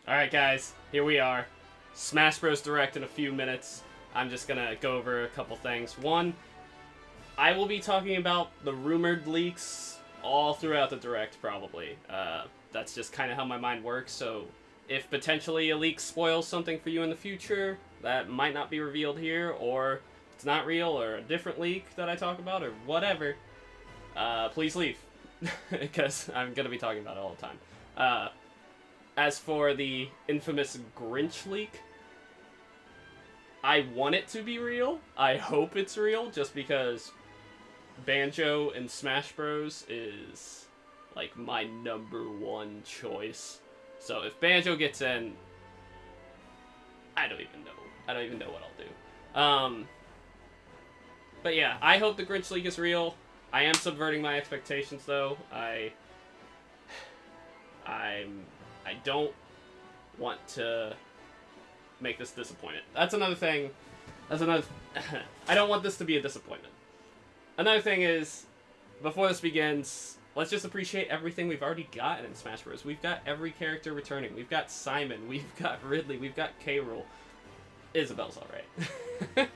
Alright guys, here we are. Smash Bros. Direct in a few minutes. I'm just gonna go over a couple things. One, I will be talking about the rumored leaks all throughout the Direct, probably. That's just kind of how my mind works, so if potentially a leak spoils something for you in the future, that might not be revealed here, or it's not real, or a different leak that I talk about, or whatever, please leave. Because I'm gonna be talking about it all the time. As for the infamous Grinch leak, I want it to be real. I hope it's real, just because Banjo and Smash Bros. Is, like, my #1 choice. So if Banjo gets in, I don't even know. I don't even know what I'll do. But yeah, I hope the Grinch leak is real. I am subverting my expectations, though. I don't want to make this disappointed. That's another thing. I don't want this to be a disappointment. Another thing is, before this begins, let's just appreciate everything we've already gotten in Smash Bros. We've got every character returning. We've got Simon. We've got Ridley. We've got K. Rool. Isabel's alright.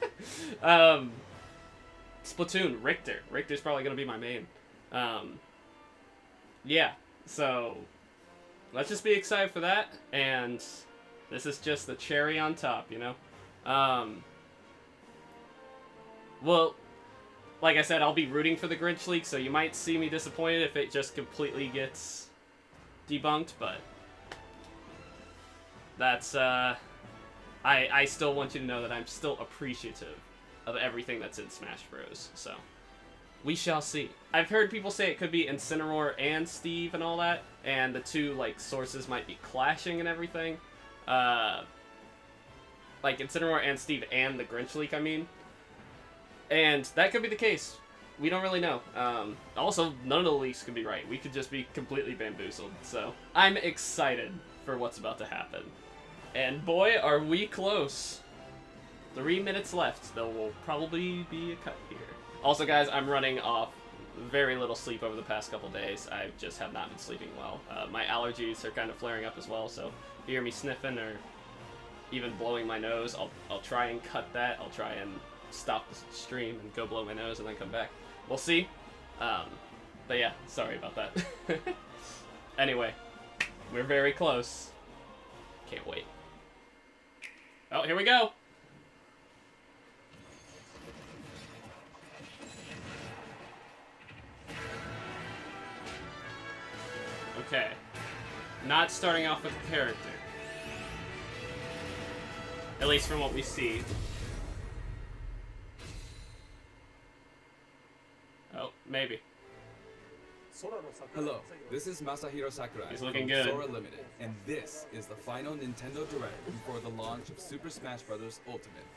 Splatoon, Richter. Richter's probably going to be my main. Yeah, so let's just be excited for that, and this is just the cherry on top, you know? Well, like I said, I'll be rooting for the Grinch leak, so you might see me disappointed if it just completely gets debunked, but that's, I still want you to know that I'm still appreciative of everything that's in Smash Bros. So, we shall see. I've heard people say it could be Incineroar and Steve and all that, and the two, like, sources might be clashing and everything. Like, Incineroar and Steve and the Grinch leak, I mean. And that could be the case. We don't really know. Also, none of the leaks could be right. We could just be completely bamboozled. So, I'm excited for what's about to happen. And boy, are we close. 3 minutes left. There will probably be a cut here. Also, guys, I'm running off very little sleep over the past couple days. I just have not been sleeping well. My allergies are kind of flaring up as well, so if you hear me sniffing or even blowing my nose, I'll try and cut that. I'll try and stop the stream and go blow my nose and then come back. We'll see. But yeah, sorry about that. Anyway, we're very close. Can't wait. Oh, here we go! Okay. Not starting off with a character. At least from what we see. Oh, maybe. Hello, this is Masahiro Sakurai He's looking from good. Sora Limited, and this is the final Nintendo Direct before the launch of Super Smash Bros. Ultimate.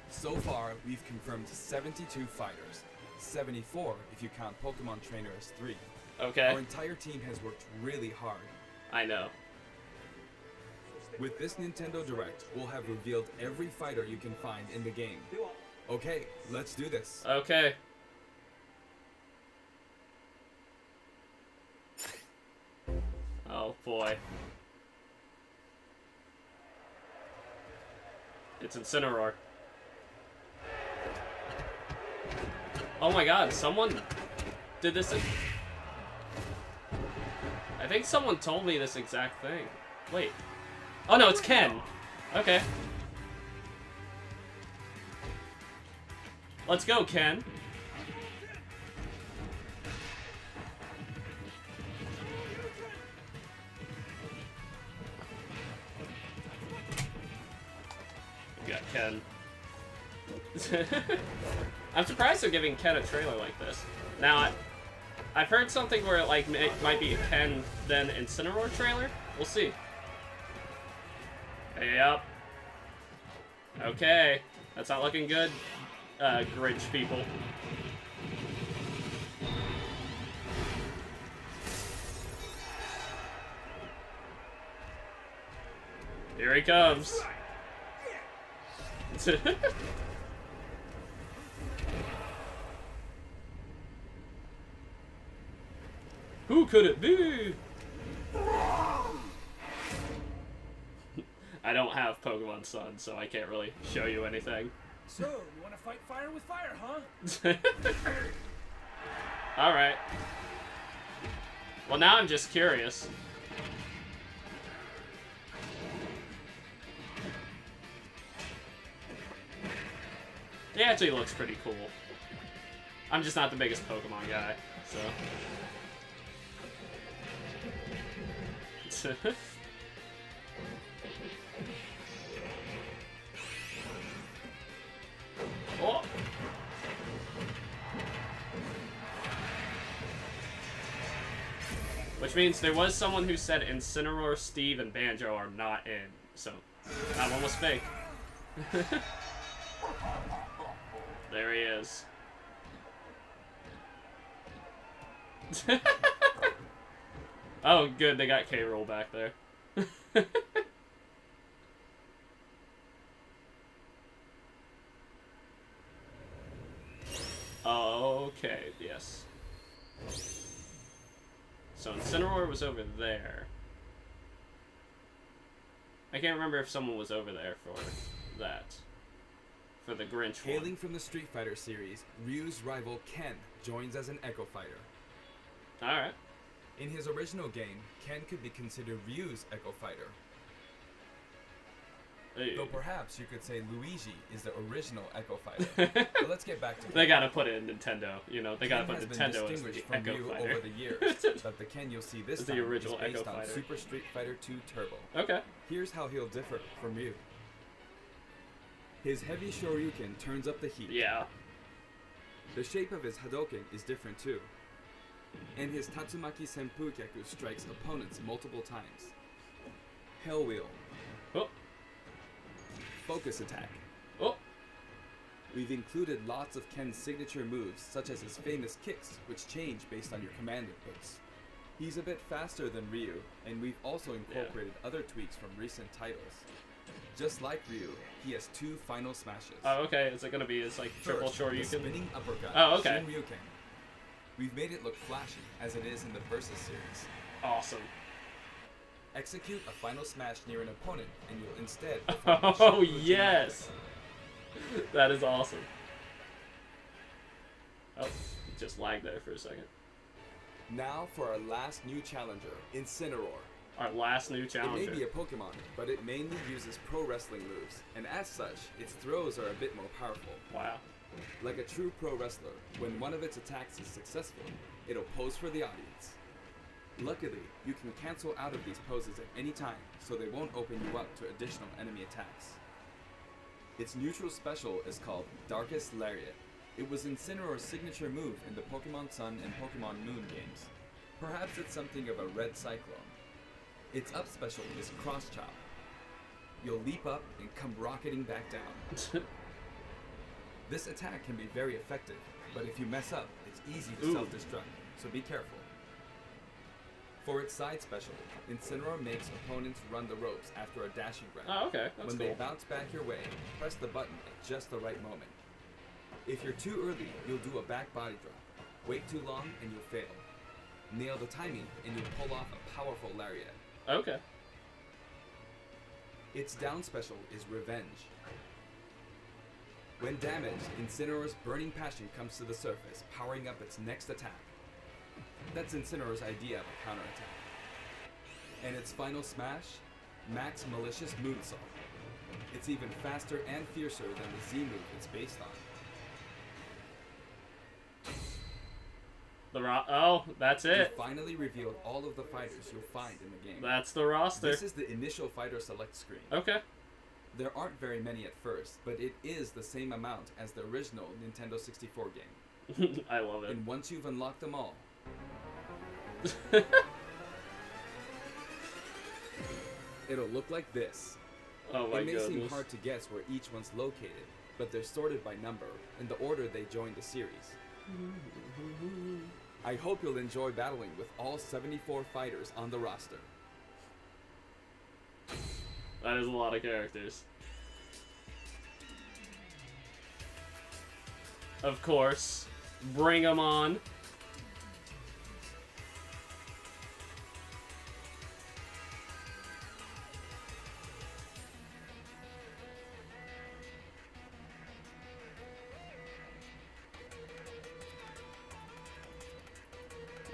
So far, we've confirmed 72 fighters, 74 if you count Pokemon Trainer as 3. Okay. Our entire team has worked really hard. I know. With this Nintendo Direct, we'll have revealed every fighter you can find in the game. Okay, let's do this. Okay. Oh boy. It's Incineroar. Oh my god, someone did this. I think someone told me this exact thing. Wait. Oh no, it's Ken. Okay. Let's go, Ken. We got Ken. I'm surprised they're giving Ken a trailer like this. Now, I've heard something where it like might be a Ken then Incineroar trailer. We'll see. Yep. Okay. That's not looking good, Grinch people. Here he comes. Who could it be? I don't have Pokemon Sun, so I can't really show you anything. So, you want to fight fire with fire, huh? Alright. Well, now I'm just curious. It actually looks pretty cool. I'm just not the biggest Pokemon guy, so... Oh. Which means there was someone who said Incineroar, Steve, and Banjo are not in, so that one was fake. There he is. Oh, good, they got K-Rool back there. Okay, yes. So Incineroar was over there. I can't remember if someone was over there for that. For the Grinch one. Hailing from the Street Fighter series, Ryu's rival Ken joins as an Echo Fighter. Alright. In his original game, Ken could be considered Ryu's Echo Fighter. Hey. Though perhaps you could say Luigi is the original Echo Fighter. But let's get back to They gotta put it in Nintendo, you know, they Ken gotta put has Nintendo been as the distinguished from Echo Ryu Fighter. over the years, but the Ken you'll see this It's the time original is based Echo on Fighter. Super Street Fighter 2 Turbo. Okay. Here's how he'll differ from Ryu. His heavy Shoryuken turns up the heat. Yeah. The shape of his Hadoken is different too. And his Tatsumaki Senpukyaku strikes opponents multiple times. Hell Wheel. Oh. Focus Attack. Oh. We've included lots of Ken's signature moves, such as his famous kicks, which change based on your command inputs. He's a bit faster than Ryu, and we've also incorporated other tweaks from recent titles. Just like Ryu, he has 2 final smashes. Oh, okay. Is it gonna be his like triple First, the Shoryuken? spinning uppercut. Oh, okay. Shinryuken. We've made it look flashy, as it is in the Versus series. Awesome. Execute a final smash near an opponent, and you'll instead. Oh yes. That is awesome. Oh, just lagged there for a second. Now for our last new challenger, Incineroar. Our last new It challenger. may be a Pokemon, but it mainly uses pro wrestling moves, and as such, its throws are a bit more powerful. Wow. Like a true pro wrestler, when one of its attacks is successful, it'll pose for the audience. Luckily, you can cancel out of these poses at any time, so they won't open you up to additional enemy attacks. Its neutral special is called Darkest Lariat. It was Incineroar's signature move in the Pokemon Sun and Pokemon Moon games. Perhaps it's something of a red cyclone. Its up special is Cross Chop. You'll leap up and come rocketing back down. This attack can be very effective, but if you mess up, it's easy to self-destruct, so be careful. For its side special, Incineroar makes opponents run the ropes after a dashing grab. Oh, okay. That's When cool. they bounce back your way, press the button at just the right moment. If you're too early, you'll do a back body drop. Wait too long and you'll fail. Nail the timing and you'll pull off a powerful lariat. Okay. Its down special is Revenge. When damaged, Incineroar's Burning Passion comes to the surface, powering up its next attack. That's Incineroar's idea of a counterattack. And its final smash, Max Malicious Moonsault. It's even faster and fiercer than the Z move it's based on. Oh, that's it. We finally revealed all of the fighters you'll find in the game. That's the roster. This is the initial fighter select screen. Okay. There aren't very many at first, but it is the same amount as the original Nintendo 64 game. I love it. And once you've unlocked them all, it'll look like this. Oh my It may seem goodness. hard to guess where each one's located, but they're sorted by number, in the order they joined the series. I hope you'll enjoy battling with all 74 fighters on the roster. That is a lot of characters. Of course. Bring them on.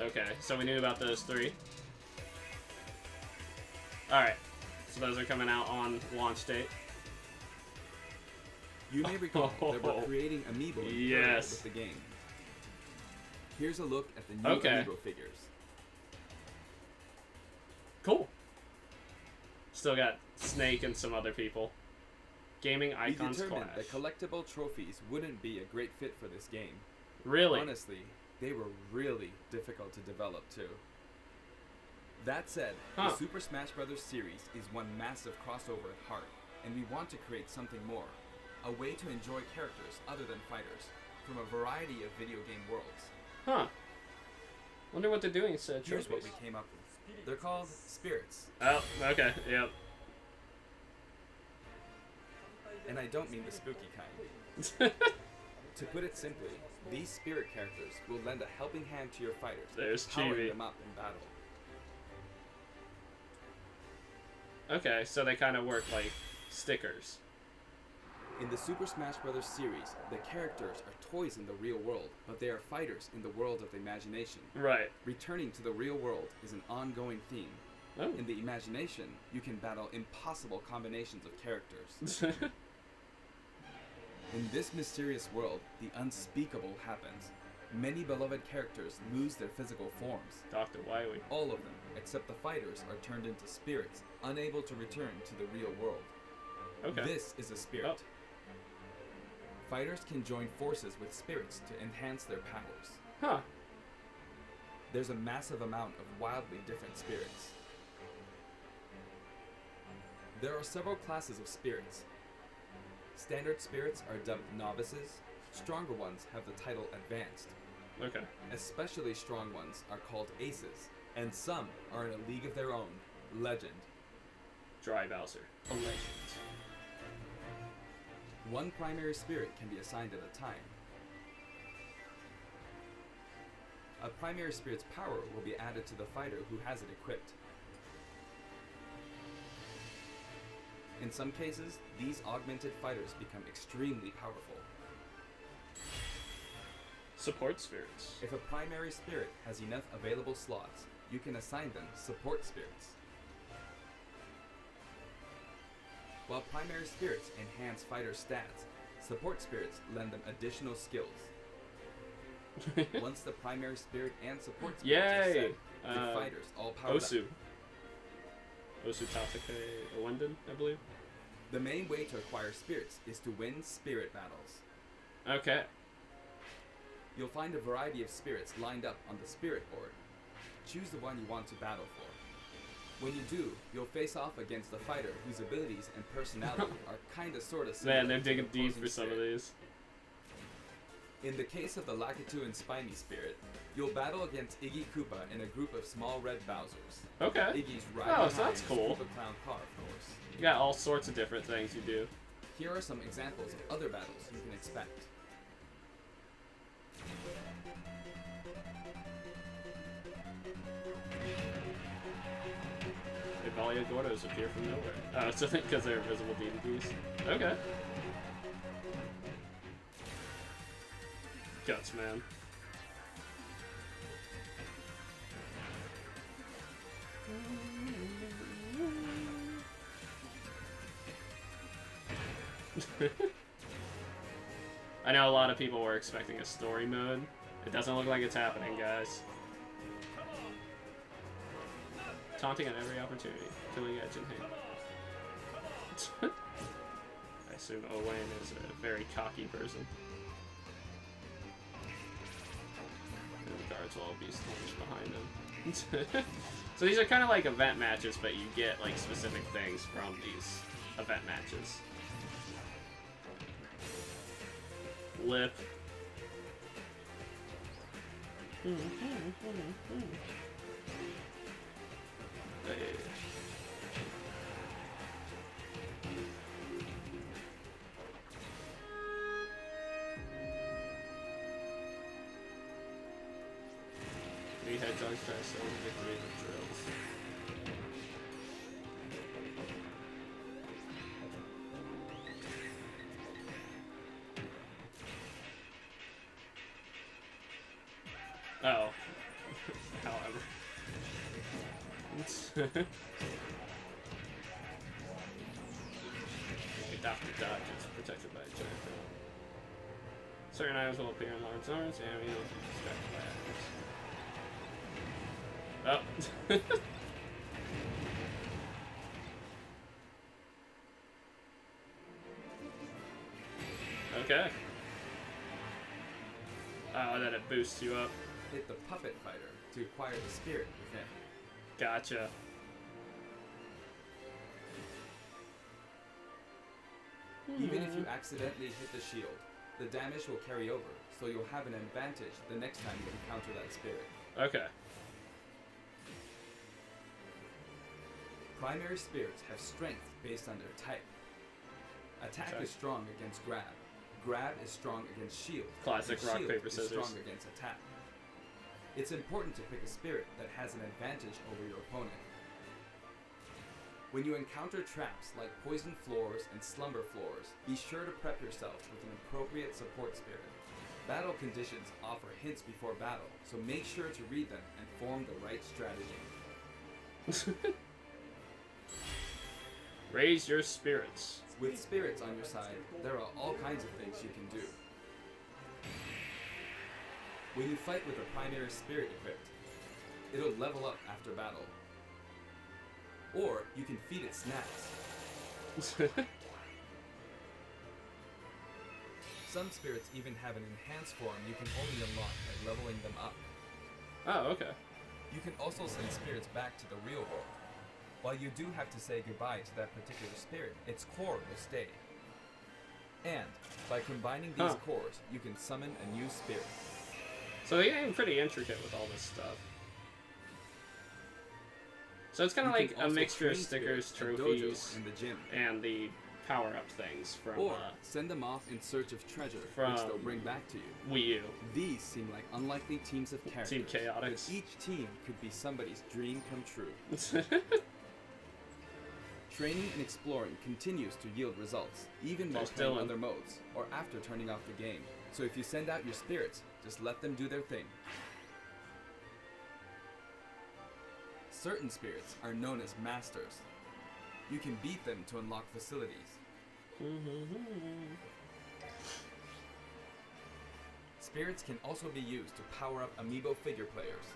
Okay, so we knew about those 3. Alright, so those are coming out on launch date. You may recall that we're creating amiibo in parallel with the game. Here's a look at the new amiibo figures. Cool. Still got Snake and some other people. Gaming Icons We determined Clash. that collectible trophies wouldn't be a great fit for this game. Really? Honestly, they were really difficult to develop too. That said, the Super Smash Bros. Series is one massive crossover at heart, and we want to create something more. A way to enjoy characters other than fighters, from a variety of video game worlds. Huh. Wonder what they're doing instead of Here's trophies. what we came up with. They're called spirits. Oh, okay, yep. And I don't mean the spooky kind. To put it simply, these spirit characters will lend a helping hand to your fighters, There's powering Chibi. them up in battle. Okay, so they kind of work like stickers. In the Super Smash Bros. Series, the characters are toys in the real world, but they are fighters in the world of the imagination. Right. Returning to the real world is an ongoing theme. Oh. In the imagination, you can battle impossible combinations of characters. In this mysterious world, the unspeakable happens. Many beloved characters lose their physical forms. Dr. Wily. All of them, except the fighters, are turned into spirits, unable to return to the real world. Okay. This is a spirit. Fighters can join forces with spirits to enhance their powers. Huh. There's a massive amount of wildly different spirits. There are several classes of spirits. Standard spirits are dubbed novices. Stronger ones have the title advanced. Okay. Especially strong ones are called aces, and some are in a league of their own, legend. Dry Bowser. A legend. One primary spirit can be assigned at a time. A primary spirit's power will be added to the fighter who has it equipped. In some cases, these augmented fighters become extremely powerful. Support spirits. If a primary spirit has enough available slots, you can assign them support spirits. While primary spirits enhance fighter stats, support spirits lend them additional skills. Once the primary spirit and support spirits are set, the fighters all powered Osu. up. Osu Tatake Owenden, I believe. The main way to acquire spirits is to win spirit battles. Okay. You'll find a variety of spirits lined up on the spirit board. Choose the one you want to battle for. When you do, you'll face off against the fighter whose abilities and personality are kinda sorta similar. Man, they're to the digging deep opposing for some of spirit. these. In the case of the Lakitu and Spiny spirit, you'll battle against Iggy Koopa in a group of small red Bowsers. Okay. Iggy's riding Oh, so behind that's his cool. Koopa Clown car, of course. You got all sorts of different things you do. Here are some examples of other battles you can expect. Evalia Gordos appear from nowhere. Oh, so because they're invisible DVDs. Okay. Guts, man. I know a lot of people were expecting a story mode. It doesn't look like it's happening, guys. Taunting at every opportunity, killing edge in hand. I assume Owain is a very cocky person. And the guards will all be stationed behind him. So these are kind of like event matches, but you get like specific things from these event matches. Lip. Hey. Three hedgehogs try to sell the victory with drills. Oh. Dr. Dodge is protected by a giant thing. Certain items will appear in large numbers, and we don't be distracted by items. Oh. Okay. Oh, then it boosts you up. Hit the puppet fighter to acquire the spirit within. Gotcha. Even if you accidentally hit the shield, the damage will carry over, so you'll have an advantage the next time you encounter that spirit. Okay. Primary spirits have strength based on their type. Attack is strong against grab. Grab is strong against shield. Classic and rock, shield paper, is scissors. strong against attack. It's important to pick a spirit that has an advantage over your opponent. When you encounter traps like poison floors and slumber floors, be sure to prep yourself with an appropriate support spirit. Battle conditions offer hints before battle, so make sure to read them and form the right strategy. Raise your spirits. With spirits on your side, there are all kinds of things you can do. When you fight with a primary spirit equipped, it'll level up after battle. Or you can feed it snacks. Some spirits even have an enhanced form you can only unlock by leveling them up. Oh, okay. You can also send spirits back to the real world. While you do have to say goodbye to that particular spirit, its core will stay. And by combining these cores, you can summon a new spirit. So they're getting pretty intricate with all this stuff. So it's kind of like a mixture of stickers, trophies, in the gym. and the power-up things from Or send them off in search of treasure, which they'll bring back to you. Wii U. These seem like unlikely teams of characters. Team Chaotix. But each team could be somebody's dream come true. Training and exploring continues to yield results, even while playing other modes, or after turning off the game. So if you send out your spirits, just let them do their thing. Certain spirits are known as masters. You can beat them to unlock facilities. Spirits can also be used to power up amiibo figure players.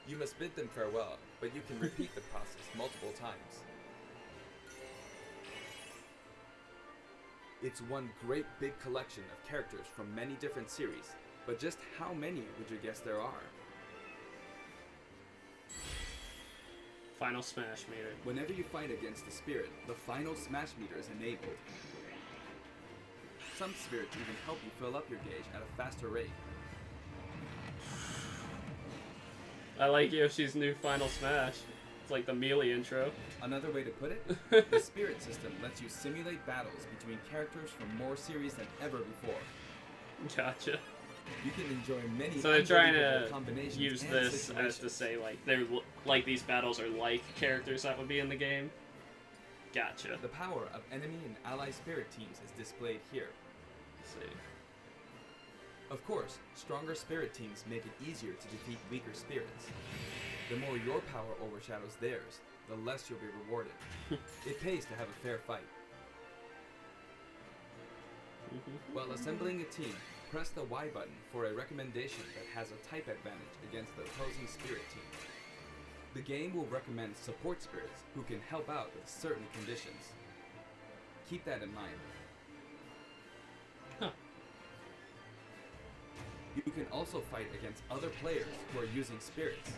You must bid them farewell, but you can repeat the process multiple times. It's one great big collection of characters from many different series, but just how many would you guess there are? Final smash meter. Whenever you fight against a spirit, the final smash meter is enabled. Some spirits even help you fill up your gauge at a faster rate. I like Yoshi's new Final Smash. It's like the melee intro. Another way to put it, the spirit system lets you simulate battles between characters from more series than ever before. Gotcha. You can enjoy many So they're trying unbelievable to combinations use and this as situations. to say like these battles are like characters that would be in the game. Gotcha. The power of enemy and ally spirit teams is displayed here. Let's see. Of course, stronger spirit teams make it easier to defeat weaker spirits. The more your power overshadows theirs, the less you'll be rewarded. It pays to have a fair fight. While assembling a team, press the Y button for a recommendation that has a type advantage against the opposing spirit team. The game will recommend support spirits who can help out with certain conditions. Keep that in mind. Huh. You can also fight against other players who are using spirits.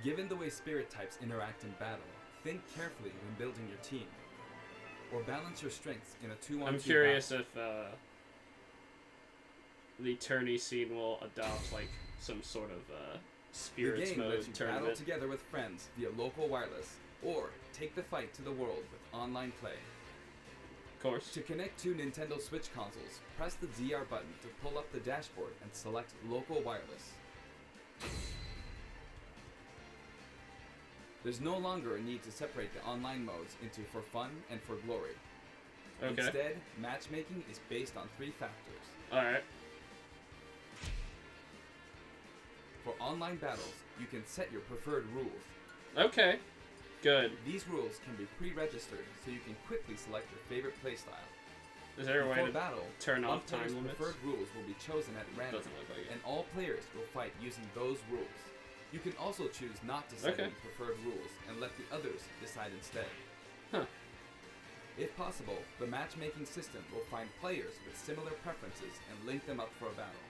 Given the way spirit types interact in battle, think carefully when building your team. Or balance your strengths in a 2-on-2 I'm curious battle. if the tourney scene will adopt like some sort of spirits the game mode lets you battle tournament. together with friends via local wireless, or take the fight to the world with online play. Of course. To connect two Nintendo Switch consoles, press the ZR button to pull up the dashboard and select local wireless. There's no longer a need to separate the online modes into for fun and for glory. Okay. Instead, matchmaking is based on 3 factors. Alright. For online battles, you can set your preferred rules. Okay. Good. These rules can be pre-registered, so you can quickly select your favorite playstyle. Is there a way Before to battle, turn one off time player's limits? preferred rules will be chosen at random, Doesn't look like it. and all players will fight using those rules. You can also choose not to set Okay. any preferred rules and let the others decide instead. Huh. If possible, the matchmaking system will find players with similar preferences and link them up for a battle.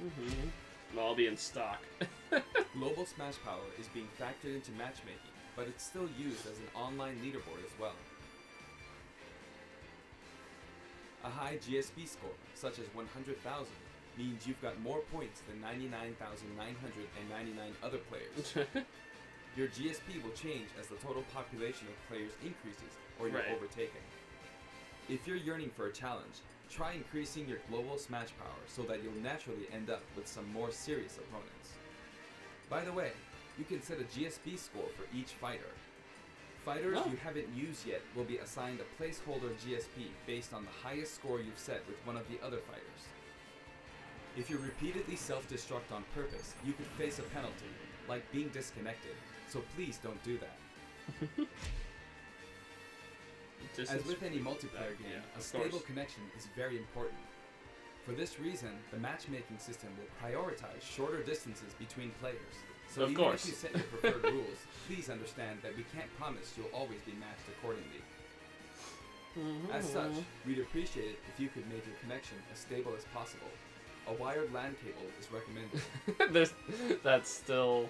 Mm-hmm. Well, I'll be in stock. Global Smash Power is being factored into matchmaking, but it's still used as an online leaderboard as well. A high GSP score, such as 100,000, means you've got more points than 99,999 other players. Your GSP will change as the total population of players increases or you're Right. overtaken. If you're yearning for a challenge, try increasing your global smash power so that you'll naturally end up with some more serious opponents. By the way, you can set a GSP score for each fighter. Fighters Oh. you haven't used yet will be assigned a placeholder GSP based on the highest score you've set with one of the other fighters. If you repeatedly self-destruct on purpose, you could face a penalty, like being disconnected, so please don't do that. As with any multiplayer game, yeah, a of stable course. connection is very important. For this reason, the matchmaking system will prioritize shorter distances between players. So Of even course. if you set your preferred rules, please understand that we can't promise you'll always be matched accordingly. As such, we'd appreciate it if you could make your connection as stable as possible. A wired LAN cable is recommended. That's still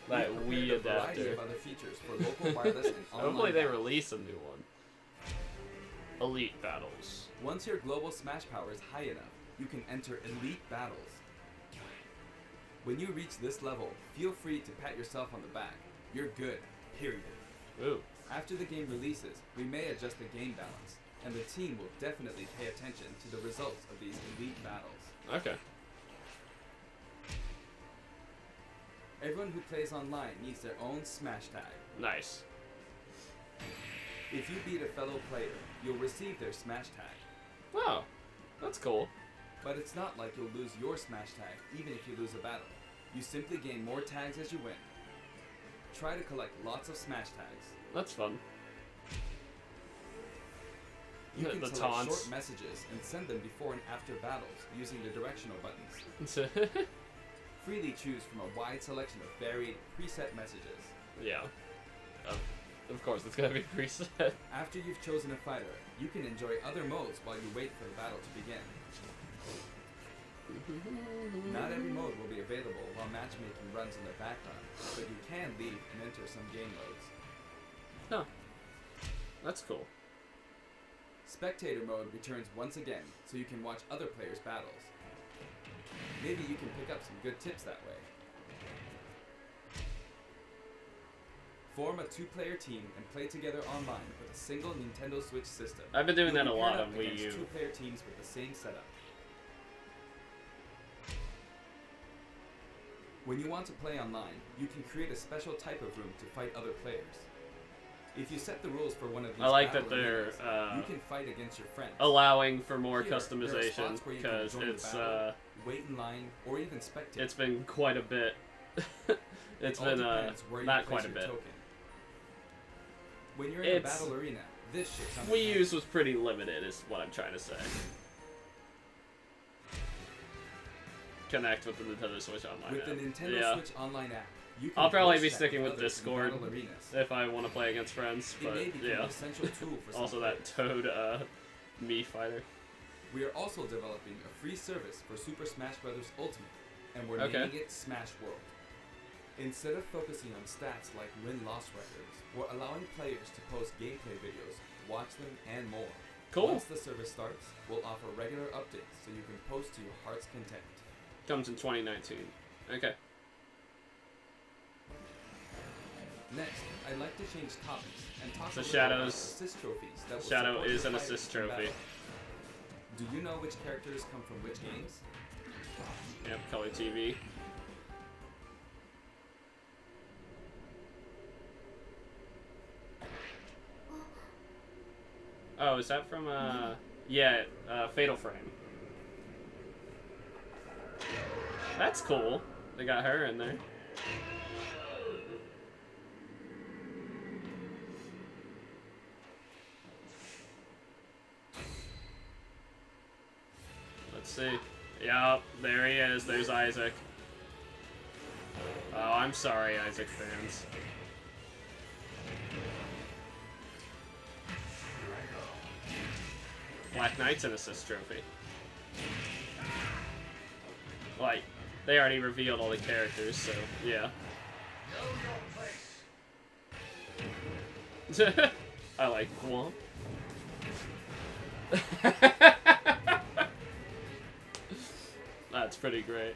that We've Wii prepared a variety adapter. of other features for local wireless and online Hopefully they battles. release a new one. Elite battles. Once your global smash power is high enough, you can enter elite battles. When you reach this level, feel free to pat yourself on the back. You're good, period. Ooh. After the game releases, we may adjust the game balance, and the team will definitely pay attention to the results of these elite battles. Okay. Everyone who plays online needs their own smash tag. Nice. If you beat a fellow player, you'll receive their smash tag. Oh, that's cool. But it's not like you'll lose your smash tag even if you lose a battle. You simply gain more tags as you win. Try to collect lots of smash tags. That's fun. You can The select taunts. short messages and send them before and after battles using the directional buttons. Freely choose from a wide selection of varied preset messages. Yeah. Of course, it's gonna be preset. After you've chosen a fighter, you can enjoy other modes while you wait for the battle to begin. Not every mode will be available while matchmaking runs in the background, but you can leave and enter some game modes. Huh. That's cool. Spectator mode returns once again, so you can watch other players' battles. Maybe you can pick up some good tips that way. Form a two-player team and play together online with a single Nintendo Switch system. I've been doing You'll that a be lot paired on up Wii against U. two-player teams with the same setup. When you want to play online, you can create a special type of room to fight other players. If you set the rules for one of these I like battle that they're arenas, you can fight against your friends. allowing for more Here, there are customization spots where you can because join the it's battle, wait in line, or even spectate. it's been quite a bit. It's It all been depends where you not place quite a your bit. token. When you're in a It's- battle arena, this shit comes Wii in U's was pretty limited, is what I'm trying to say. Connect with the Nintendo Switch Online With the app. Nintendo Yeah. Switch Online app, you can I'll probably voice be chat sticking with others in Discord battle arenas. if I want to play against friends, It but may become yeah. an essential tool for some Also that players. Toad Mii fighter. We are also developing a free service for Super Smash Bros. Ultimate, and we're Okay. naming it Smash World. Instead of focusing on stats like win-loss records, we're allowing players to post gameplay videos, watch them, and more. Cool. Once the service starts, we'll offer regular updates so you can post to your heart's content. Comes in 2019. Okay. Next, I'd like to change topics and talk So a little Shadow's- about assist trophies that will Shadow support is your an fighters assist in trophy. battle. Do you know which characters come from which games? Yep, color TV. Oh, is that from, yeah, Fatal Frame. That's cool. They got her in there. Let's see. Yep, there he is. There's Isaac. Oh, I'm sorry, Isaac fans. Black Knight's an assist trophy. Like, they already revealed all the characters, so yeah. I like Womp. That's pretty great.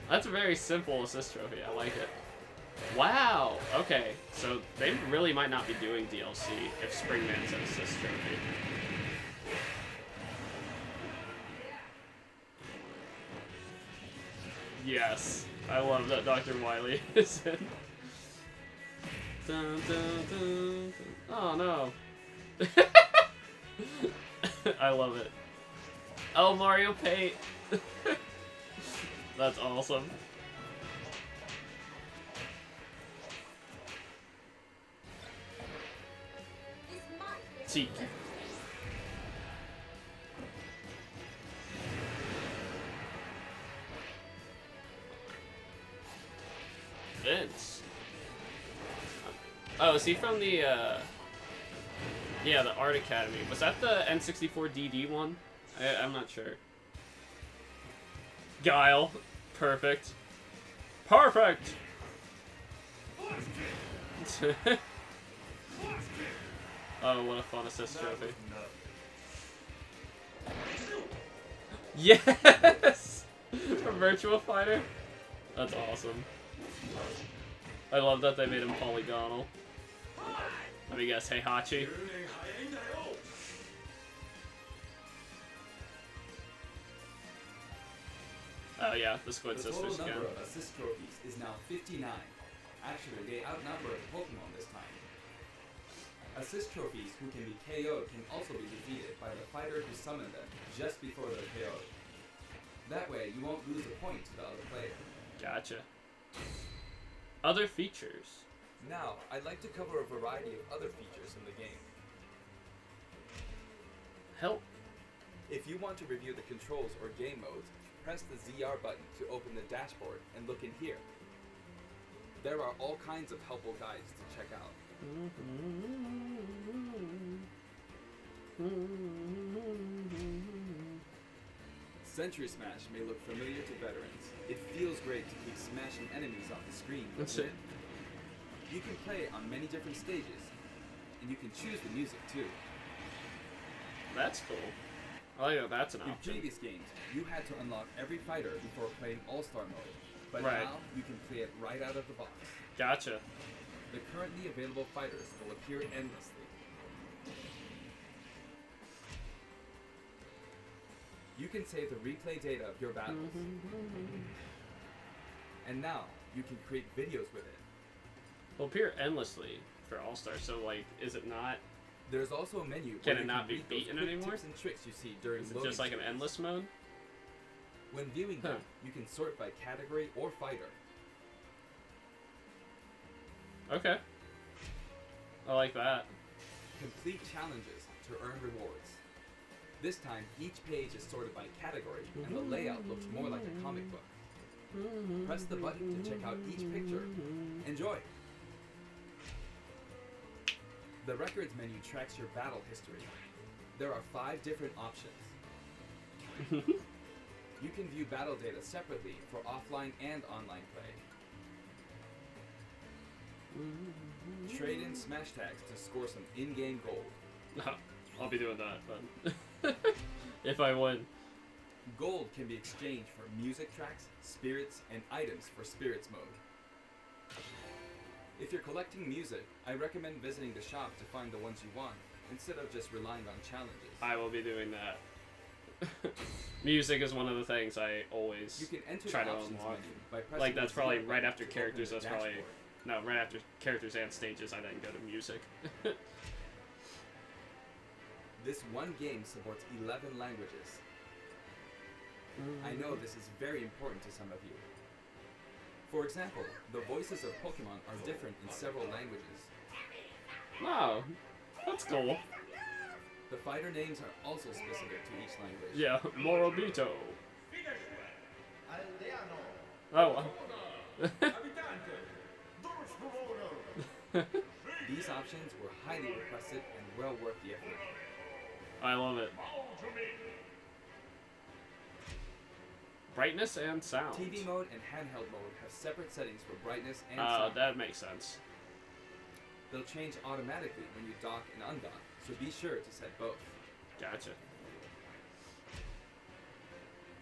That's a very simple assist trophy. I like it. Wow. Okay, so they really might not be doing DLC if Springman's an assist trophy. Yes, I love that Dr. Wily is in. Dun, dun, dun, dun. Oh no. I love it. Oh, Mario Paint. That's awesome. Cheek. Vince. Oh, is he from the, yeah, the Art Academy. Was that the N64 DD one? I'm not sure. Guile. Perfect. Perfect! Oh, what a fun assist trophy. Yes! A Virtua Fighter? That's awesome. I love that they made him polygonal. Let me guess, Heihachi. Oh yeah, the Squid Sisters The total again. number of assist trophies is now 59. Actually, they outnumber Pokemon this time. Assist trophies who can be KO'd can also be defeated by the fighter who summoned them just before they're KO'd. That way, you won't lose a point to the other player. Gotcha. Other features. Now, I'd like to cover a variety of other features in the game. Help. If you want to review the controls or game modes, press the ZR button to open the dashboard and look in here. There are all kinds of helpful guides to check out. Century Smash may look familiar to veterans. It feels great to keep smashing enemies off the screen. That's it. You can play on many different stages, and you can choose the music too. That's cool. I like that that's an In option. previous games, you had to unlock every fighter before playing All-Star mode, but Right. now you can play it right out of the box. Gotcha. The currently available fighters will appear endlessly. You can save the replay data of your battles. And now, you can create videos with it. Will appear endlessly for All Star. So like, is it not? There's also a menu Can where it you not be read those beaten quick anymore? tips and tricks you see during Is it loading just like an screens. endless mode? When viewing them, Huh. you can sort by category or fighter. Okay. I like that. Complete challenges to earn rewards. This time, each page is sorted by category, and the layout looks more like a comic book. Press the button to check out each picture. Enjoy! The records menu tracks your battle history. There are 5 different options. You can view battle data separately for offline and online play. Trade in smash tags to score some in-game gold. I'll be doing that, but if I win. Gold can be exchanged for music tracks, spirits, and items for spirits mode. If you're collecting music, I recommend visiting the shop to find the ones you want, instead of just relying on challenges. I will be doing that. Music is one of the things I always You can enter try the to options unlock. menu by pressing Like that's the probably zero right button after to open characters. the That's probably dashboard. no, right after characters and stages. I then go to music. This one game supports 11 languages. I know this is very important to some of you. For example, the voices of Pokemon are different in several languages. Wow, that's cool. The fighter names are also specific to each language. Yeah, Morobito. Oh, wow. These options were highly requested and well worth the effort. I love it. Brightness and sound. TV mode and handheld mode have separate settings for brightness and sound. That makes sense. They'll change automatically when you dock and undock, so be sure to set both. Gotcha.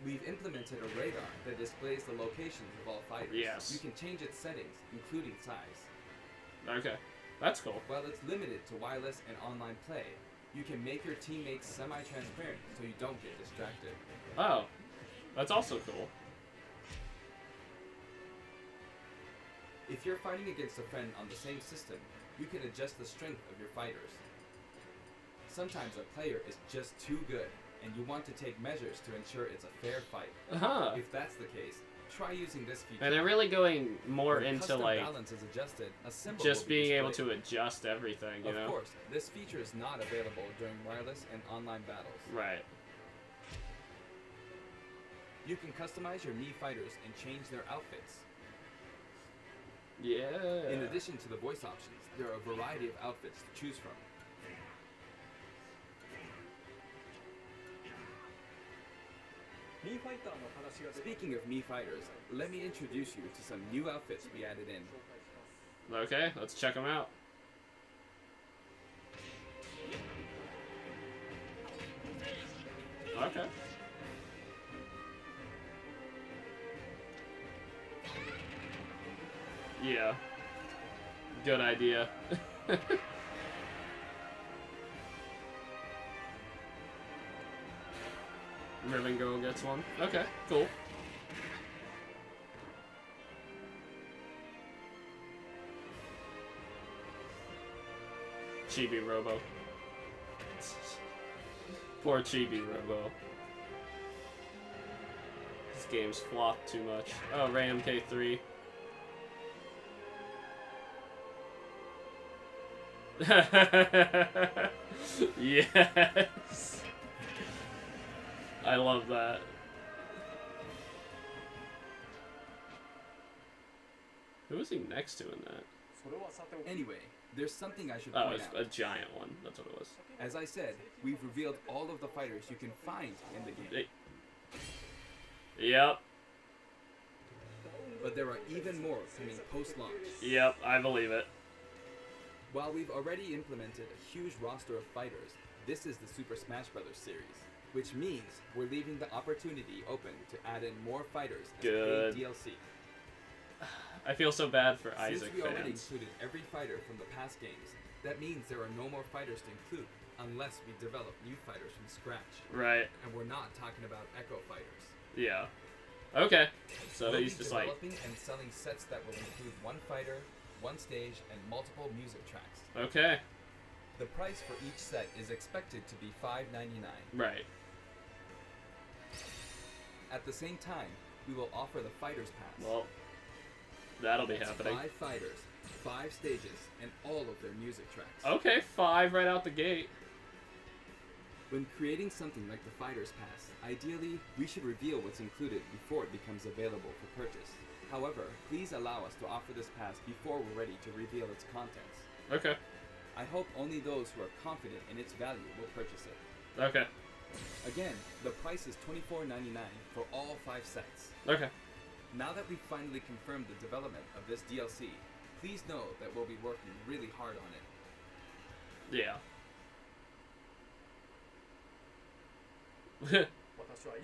We've implemented a radar that displays the locations of all fighters. Yes. You can change its settings, including size. Okay, that's cool. While it's limited to wireless and online play, you can make your teammates semi-transparent so you don't get distracted. Oh, that's also cool. If you're fighting against a friend on the same system, you can adjust the strength of your fighters. Sometimes a player is just too good, and you want to take measures to ensure it's a fair fight. Uh-huh. If that's the case, try using this feature. And they're really going more When into custom like balance is adjusted, a symbol just will be being able displayed. to adjust everything, you know? Of course, this feature is not available during wireless and online battles. Right. You can customize your Mii fighters and change their outfits. Yeah. In addition to the voice options, there are a variety of outfits to choose from. Speaking of Mii fighters, let me introduce you to some new outfits we added in. Okay, let's check them out. Okay. Yeah. Good idea. Ribbon Girl gets one. Okay, cool. Chibi Robo. Poor Chibi Robo. This game's flopped too much. Oh, Ray MK3. Yes. I love that. Who was he next to in that? Anyway, there's something I should Oh, point it's out. a giant one. That's what it was. As I said, we've revealed all of the fighters you can find in the game. Yep. But there are even more coming post-launch. Yep, I believe it. While we've already implemented a huge roster of fighters, this is the Super Smash Bros. Series, which means we're leaving the opportunity open to add in more fighters as Good. paid DLC. I feel so bad for Since Isaac we already fans. included every fighter from the past games, that means there are no more fighters to include unless we develop new fighters from scratch. Right. And we're not talking about Echo fighters. Yeah. Okay. So We'll he's be just like, developing and selling sets that will include one fighter, one stage, and multiple music tracks. okay. The price for each set is expected to be $5.99. Right. At the same time, we will offer the Fighters Pass. Well, that'll be That's happening. 5 fighters, 5 stages, and all of their music tracks. Okay, 5 right out the gate. When creating something like the Fighters Pass, ideally, we should reveal what's included before it becomes available for purchase. However, please allow us to offer this pass before we're ready to reveal its contents. Okay. I hope only those who are confident in its value will purchase it. Okay. Again, the price is $24.99 for all 5 sets. Okay. Now that we've finally confirmed the development of this DLC, please know that we'll be working really hard on it. Yeah.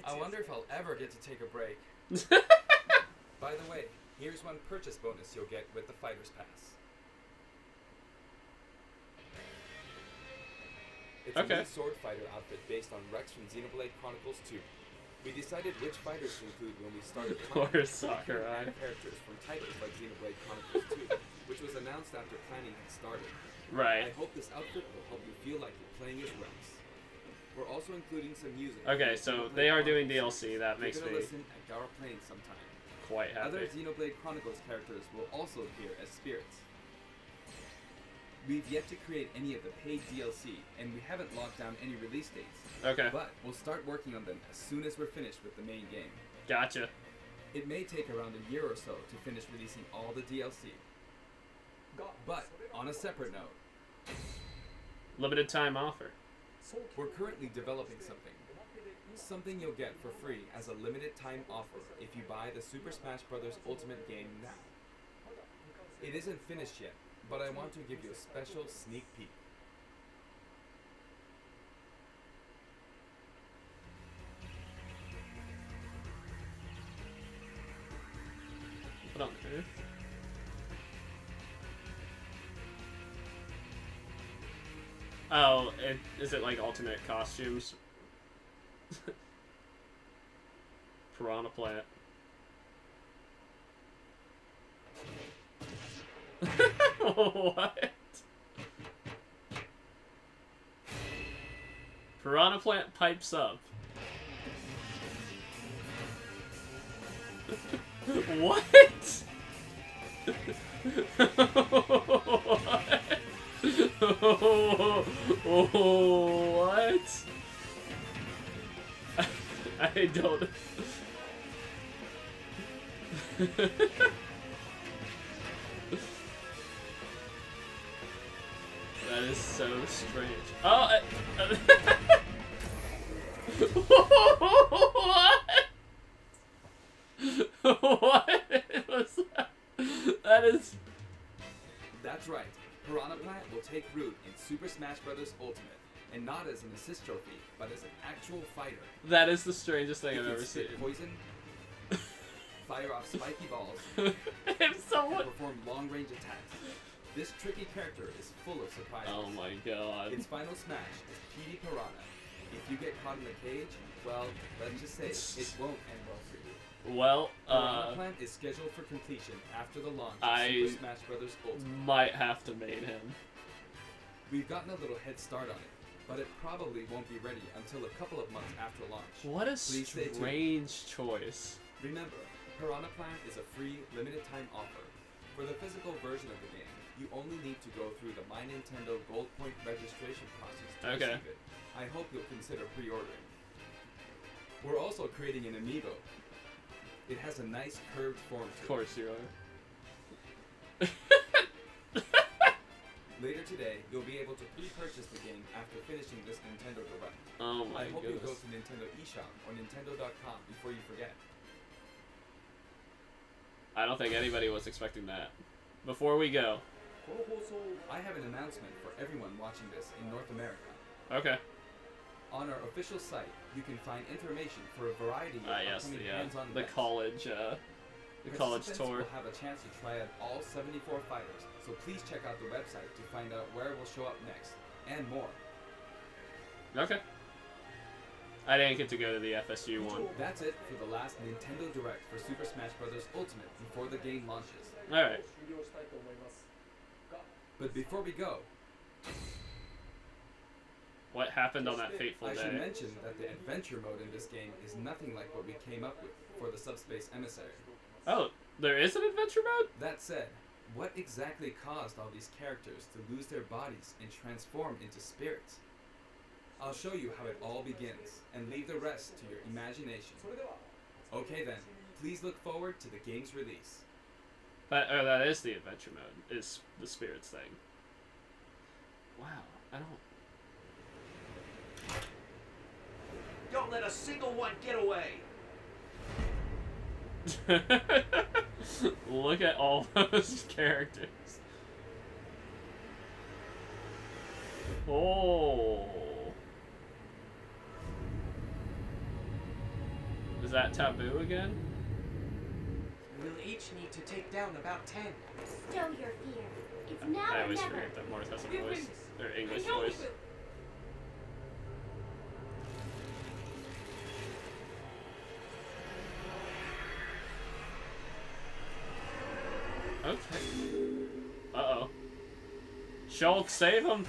I wonder if I'll ever get to take a break. By the way, here's one purchase bonus you'll get with the Fighters Pass. It's a Okay. new sword fighter outfit based on Rex from Xenoblade Chronicles 2. We decided which fighters to include when we started Poor planning Sakurai. characters from titles like Xenoblade Chronicles 2, which was announced after planning had started. I Right. hope this outfit will help you feel like you're playing as Rex. We're also including some music. Okay, so they are doing DLC. That Give makes it me a listen at Gara Plains sometime. quite Other happy. Xenoblade Chronicles characters will also appear as spirits. We've yet to create any of the paid DLC, and we haven't locked down any release dates. Okay, But we'll start working on them as soon as we're finished with the main game. gotcha. It may take around a year or so to finish releasing all the DLC. But, on a separate note, Limited time offer. we're currently developing something. Something you'll get for free as a limited time offer if you buy the Super Smash Bros. Ultimate game now. It isn't finished yet, but I want to give you a special sneak peek. What on earth? Oh, is it like alternate costumes? Piranha Plant. What? Piranha Plant pipes up. What? What? I don't. That is so strange. Oh, what? What was that? That is. That's right. Piranha Plant will take root in Super Smash Bros. Ultimate, and not as an assist trophy, but as an actual fighter. That is the strangest thing It I've can ever seen. spit poison, fire off spiky balls, If and someone. perform long-range attacks. This tricky character is full of surprises. Oh my god. Its final smash is PD Piranha. If you get caught in the cage, well, let's just say it won't end well for you. Well, Piranha Plant is scheduled for completion after the launch of I- Super Smash Bros. Ultimate. might have to main him. We've gotten a little head start on it, but it probably won't be ready until a couple of months after launch. What a Please stay tuned. strange choice. Remember, Piranha Plant is a free, limited-time offer. For the physical version of the game, you only need to go through the My Nintendo Gold Point registration process to Okay. receive it. I hope you'll consider pre-ordering. We're also creating an amiibo. It has a nice curved form to Of course you are. it. Later today, you'll be able to pre-purchase the game after finishing this Nintendo Direct. Oh my I hope you'll go goodness. to Nintendo eShop or Nintendo.com before you forget. I don't think anybody was expecting that. Before we go. I have an announcement for everyone watching this in North America. Okay. On our official site, you can find information for a variety of Yes, upcoming the hands-on the events. college college Participants tour. will have a chance to try out all 74 fighters, so please check out the website to find out where we'll show up next, and more. Okay. I didn't get to go to the FSU one. That's it for the last Nintendo Direct for Super Smash Bros. Ultimate before the game launches. Alright. But before we go, What happened on that fateful I should day? mention that the adventure mode in this game is nothing like what we came up with for the Subspace Emissary. Oh, there is an adventure mode? That said, what exactly caused all these characters to lose their bodies and transform into spirits? I'll show you how it all begins, and leave the rest to your imagination. Okay then, please look forward to the game's release. That is the adventure mode, is the spirits thing. Wow, I Don't let a single one get away. don't... Look at all those characters. Oh. Is that taboo again? We'll each need to take down about 10. Stow your fear. It's now I or always never. forget that Marth has a We voice. win. Or English I know we voice. will. Okay. Uh-oh. Shulk, save him!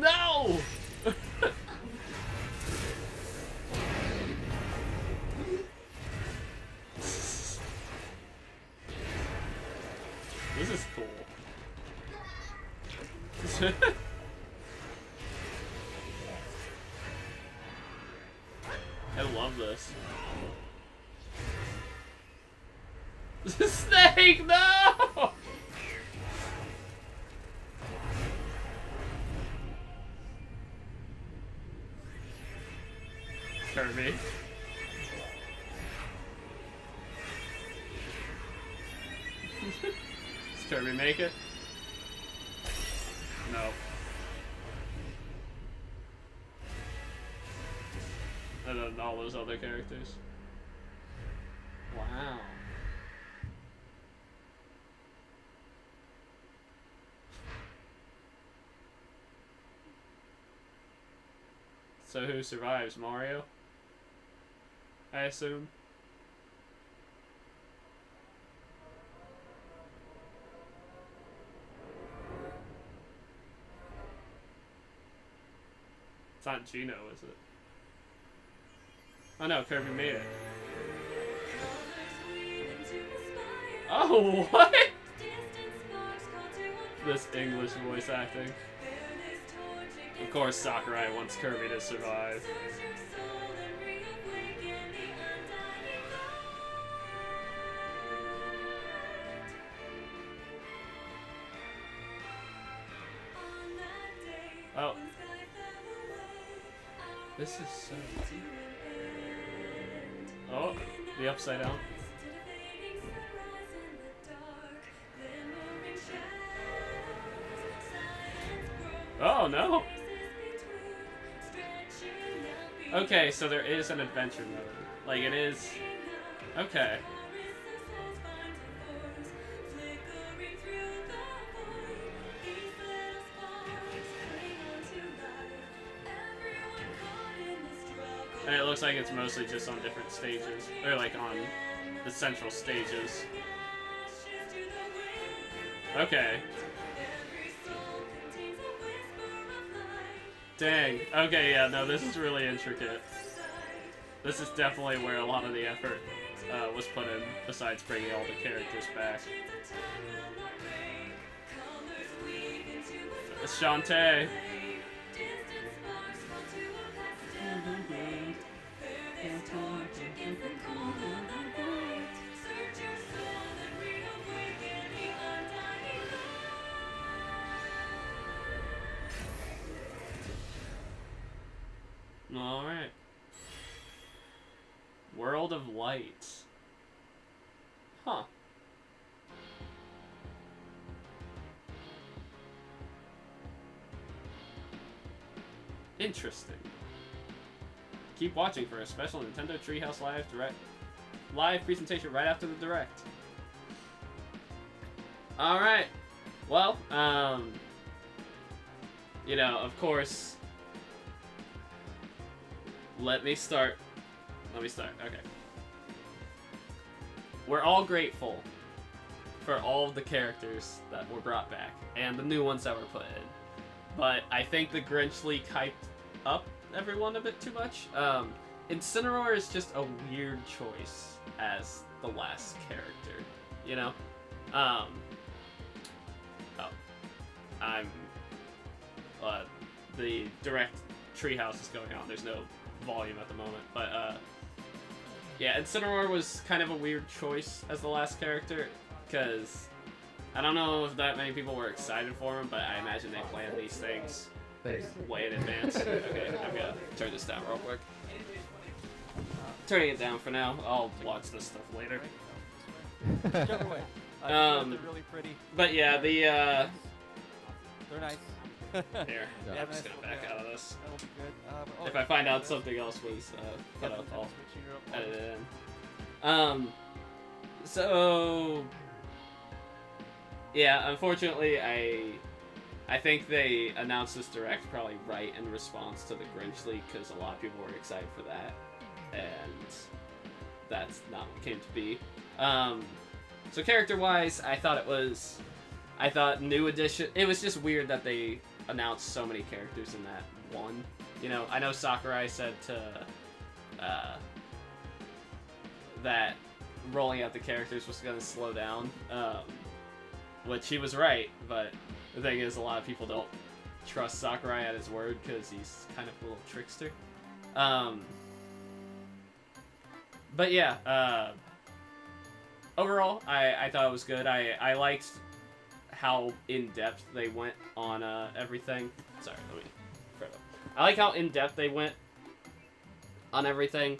No! This is cool. I love this. Snake, no! Kirby. Does Kirby make it? No. And then all those other characters. Wow. So who survives? Mario? I assume. It's not Gino, is it? Oh no, Kirby made it. Oh, what? This English voice acting. Of course, Sakurai wants Kirby to survive. Oh. This is so easy. Oh, the upside down. Oh no! Okay, so there is an adventure mode. Like it is. Okay. And it looks like it's mostly just on different stages. Or like on the central stages. Okay. Dang. Okay, yeah, no, this is really intricate. This is definitely where a lot of the effort was put in, besides bringing all the characters back. It's Shantae. Alright. World of Light. Huh. Interesting. Keep watching for a special Nintendo Treehouse live presentation right after the Direct. Alright. Well, you know, of course, Let me start. Okay. We're all grateful for all of the characters that were brought back and the new ones that were put in. But I think the Grinch Leak hyped up everyone a bit too much. Incineroar is just a weird choice as the last character, you know? The direct treehouse is going on. There's no volume at the moment, but yeah, Incineroar was kind of a weird choice as the last character, because I don't know if that many people were excited for him, but I imagine they planned these things way in advance. Okay, I'm gonna turn this down real quick. Turning it down for now. I'll watch this stuff later. Whichever way. They're really pretty. But yeah, They're nice. here, Yeah, I'm just nice. gonna back out of this. That'll be good. If I find out something else was put up, I'll edit it in. So yeah, unfortunately, I think they announced this direct probably right in response to the Grinch Leak, because a lot of people were excited for that, and that's not what came to be. So character-wise, I thought new edition. It was just weird that they announce so many characters in that one. You know, I know Sakurai said to that rolling out the characters was going to slow down, which he was right, but the thing is a lot of people don't trust Sakurai at his word because he's kind of a little trickster. But yeah, overall, I thought it was good. I liked how in-depth they went on everything. Sorry, let me further. I like how in-depth they went on everything.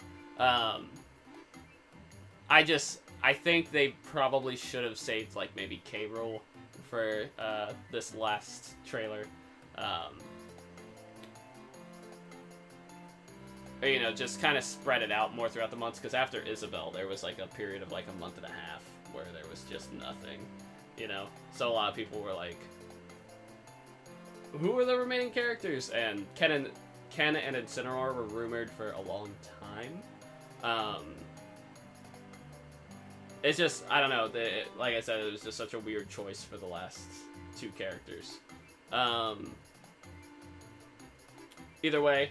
I think they probably should have saved, like, maybe K-Rool for this last trailer. Or, you know, just kind of spread it out more throughout the months, because after Isabel, there was, like, a period of, like, a month and a half where there was just nothing, you know? So a lot of people were like, who are the remaining characters? And Ken and Incineroar were rumored for a long time. It's just, I don't know, like I said, it was just such a weird choice for the last two characters. Either way,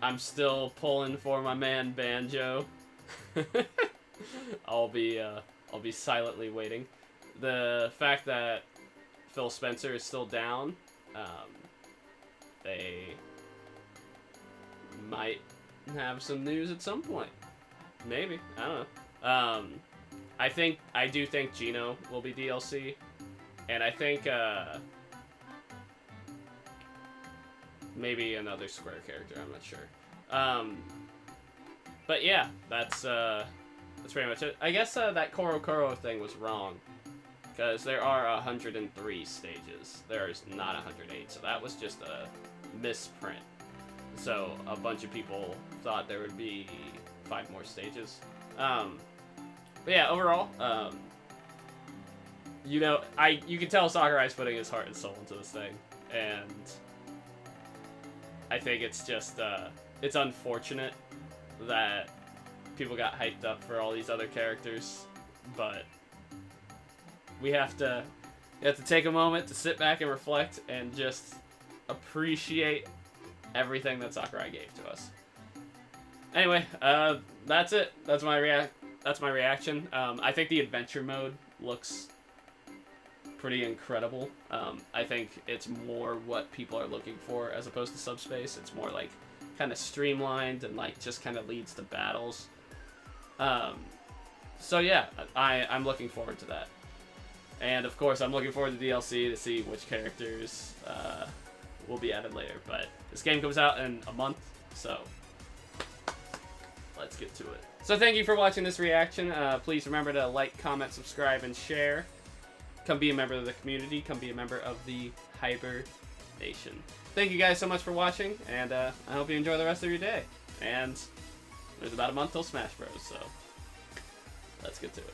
I'm still pulling for my man Banjo. I'll be silently waiting. The fact that Phil Spencer is still down, they might have some news at some point. Maybe, I don't know. I do think Gino will be DLC, and I think maybe another Square character. I'm not sure. But yeah, that's pretty much it. I guess that Koro thing was wrong, because there are 103 stages. There's not 108, so that was just a misprint. So a bunch of people thought there would be 5 more stages. But yeah, overall, you know, you can tell Sakurai's putting his heart and soul into this thing, and I think it's just, it's unfortunate that people got hyped up for all these other characters, but we have to take a moment to sit back and reflect and just appreciate everything that Sakurai gave to us. Anyway, that's it. That's my reaction. I think the adventure mode looks pretty incredible. I think it's more what people are looking for as opposed to Subspace. It's more like kind of streamlined and like just kind of leads to battles. So yeah, I'm looking forward to that. And of course, I'm looking forward to DLC to see which characters will be added later. But this game comes out in a month, so let's get to it. So thank you for watching this reaction. Please remember to like, comment, subscribe, and share. Come be a member of the community. Come be a member of the Hyper Nation. Thank you guys so much for watching, and I hope you enjoy the rest of your day. And there's about a month till Smash Bros, so let's get to it.